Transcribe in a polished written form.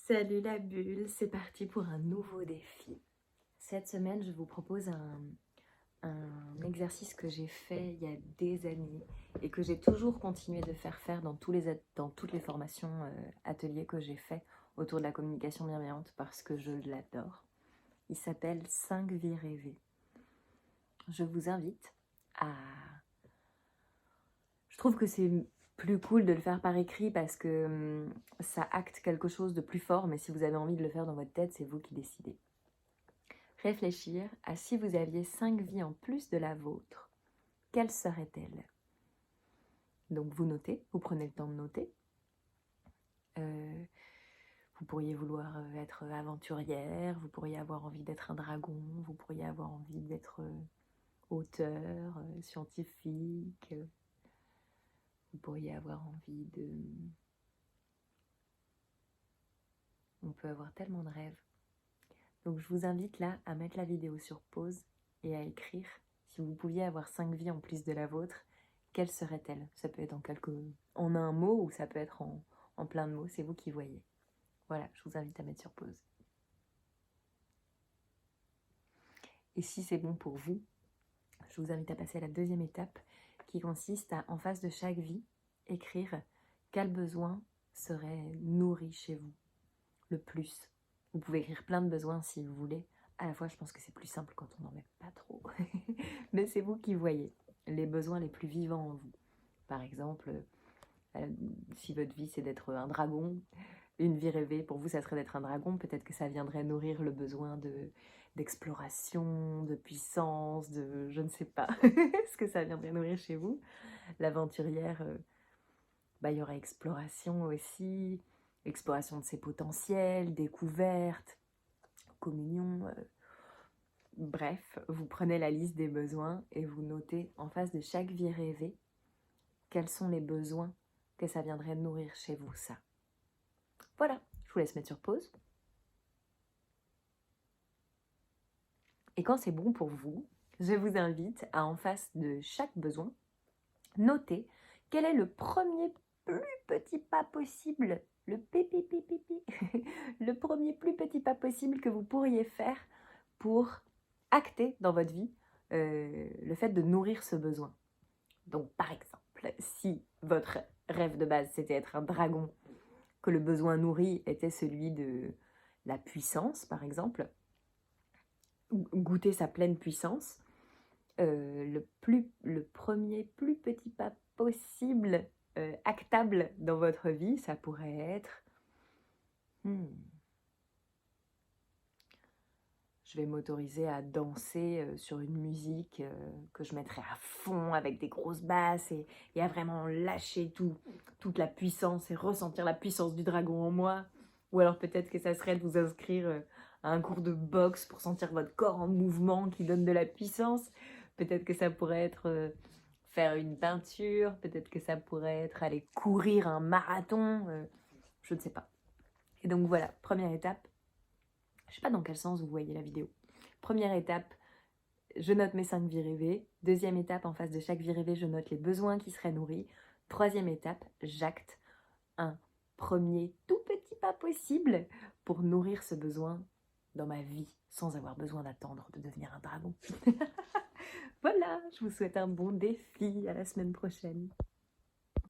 Salut la bulle, c'est parti pour un nouveau défi. Cette semaine, je vous propose un exercice que j'ai fait il y a des années et que j'ai toujours continué de faire dans toutes les formations ateliers que j'ai fait autour de la communication bienveillante parce que je l'adore. Il s'appelle 5 vies rêvées. Je vous invite à... Je trouve que c'est plus cool de le faire par écrit parce que ça acte quelque chose de plus fort, mais si vous avez envie de le faire dans votre tête, c'est vous qui décidez. Réfléchir à si vous aviez 5 vies en plus de la vôtre, quelles seraient-elles? Donc vous notez, vous prenez le temps de noter. Vous pourriez vouloir être aventurière, vous pourriez avoir envie d'être un dragon, vous pourriez avoir envie d'être auteur, scientifique, vous pourriez avoir envie de... On peut avoir tellement de rêves. Donc je vous invite là à mettre la vidéo sur pause et à écrire si vous pouviez avoir 5 vies en plus de la vôtre, quelle serait-elle? Ça peut être en un mot ou ça peut être en plein de mots, c'est vous qui voyez. Voilà, je vous invite à mettre sur pause. Et si c'est bon pour vous, je vous invite à passer à la deuxième étape qui consiste à, en face de chaque vie, écrire quel besoin serait nourri chez vous le plus. Vous pouvez écrire plein de besoins si vous voulez. À la fois, je pense que c'est plus simple quand on n'en met pas trop. Mais c'est vous qui voyez les besoins les plus vivants en vous. Par exemple, si votre vie c'est d'être un dragon, une vie rêvée, pour vous ça serait d'être un dragon, peut-être que ça viendrait nourrir le besoin d'exploration, de puissance, de je ne sais pas ce que ça viendrait nourrir chez vous. L'aventurière, il y aura exploration aussi, exploration de ses potentiels, découverte, communion. Bref, vous prenez la liste des besoins et vous notez en face de chaque vie rêvée quels sont les besoins que ça viendrait nourrir chez vous, ça. Voilà, je vous laisse mettre sur pause. Et quand c'est bon pour vous, je vous invite à, en face de chaque besoin, noter quel est le premier plus petit pas possible, le le premier plus petit pas possible que vous pourriez faire pour acter dans votre vie le fait de nourrir ce besoin. Donc par exemple, si votre rêve de base c'était être un dragon, que le besoin nourri était celui de la puissance par exemple, goûter sa pleine puissance, le premier plus petit pas possible actable dans votre vie, ça pourrait être je vais m'autoriser à danser sur une musique que je mettrai à fond avec des grosses basses et à vraiment lâcher toute la puissance et ressentir la puissance du dragon en moi. Ou alors peut-être que ça serait de vous inscrire à un cours de boxe pour sentir votre corps en mouvement qui donne de la puissance. Peut-être que ça pourrait être faire une peinture, peut-être que ça pourrait être aller courir un marathon, je ne sais pas. Et donc voilà, première étape. Je ne sais pas dans quel sens vous voyez la vidéo. Première étape, je note mes 5 vies rêvées. Deuxième étape, en face de chaque vie rêvée, je note les besoins qui seraient nourris. Troisième étape, j'acte un premier tout petit pas possible pour nourrir ce besoin dans ma vie, sans avoir besoin d'attendre de devenir un dragon. Voilà, je vous souhaite un bon défi, à la semaine prochaine.